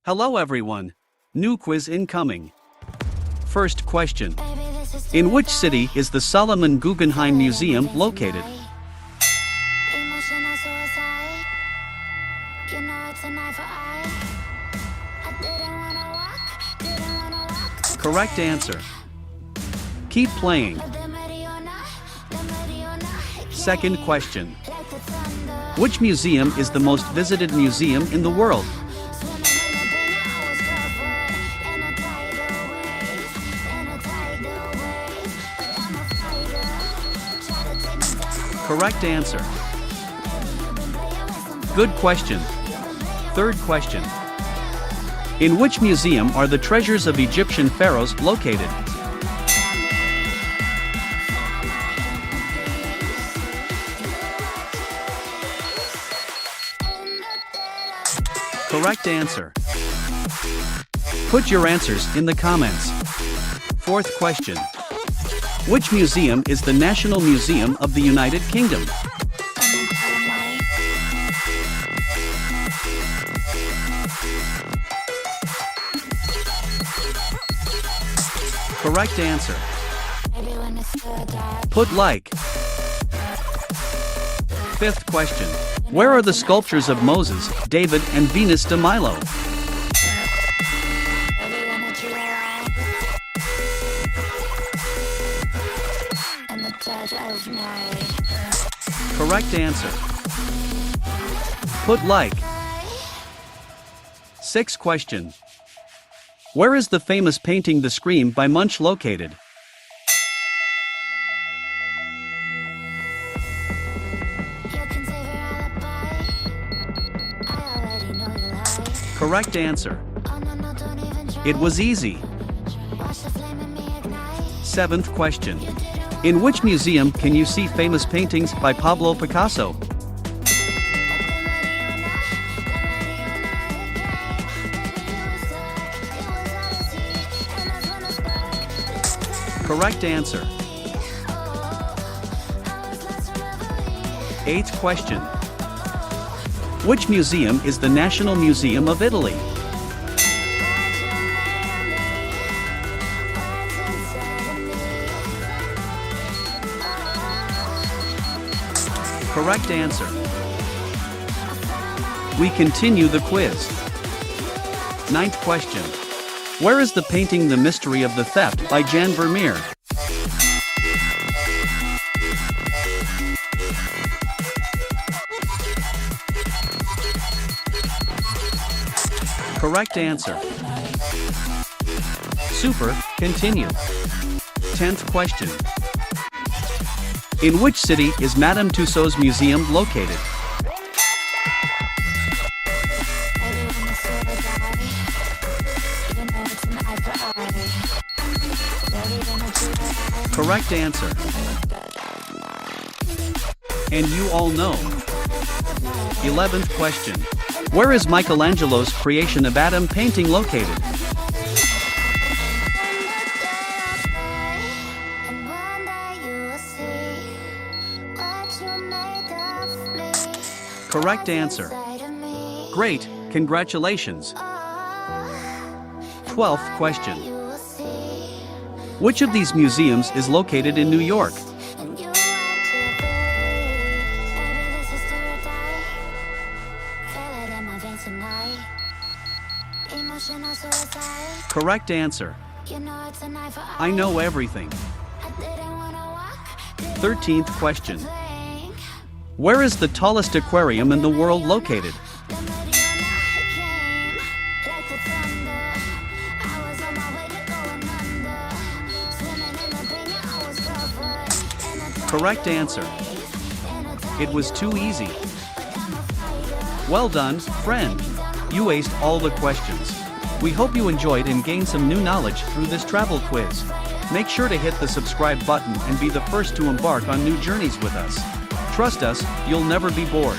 Hello everyone. New quiz incoming. First question. In which city is the Solomon Guggenheim Museum located? Correct answer. Keep playing. Second question. Which museum is the most visited museum in the world? Correct answer. Good question. Third question. In which museum are the treasures of Egyptian pharaohs located? Correct answer. Put your answers in the comments. Fourth question. Which museum is the National Museum of the United Kingdom? Correct answer. Put like. Fifth question. Where are the sculptures of Moses, David, and Venus de Milo? Correct answer. Put like. Sixth question. Where is the famous painting The Scream by Munch located? Correct answer. It was easy. Seventh question. In which museum can you see famous paintings by Pablo Picasso? Correct answer. Eighth question. Which museum is the National Museum of Italy? Correct answer. We continue the quiz. Ninth question. Where is the painting The Mystery of the Theft by Jan Vermeer? Correct answer. Super, continue. 10th question. In which city is Madame Tussauds Museum located? Correct answer. And you all know. 11th question. Where is Michelangelo's creation of Adam painting located? Correct answer. Great, congratulations. 12th question. Which of these museums is located in New York? Correct answer. I know everything. 13th question. Where is the tallest aquarium in the world located? Correct answer. It was too easy. Well done, friend. You aced all the questions. We hope you enjoyed and gained some new knowledge through this travel quiz. Make sure to hit the subscribe button and be the first to embark on new journeys with us. Trust us, you'll never be bored.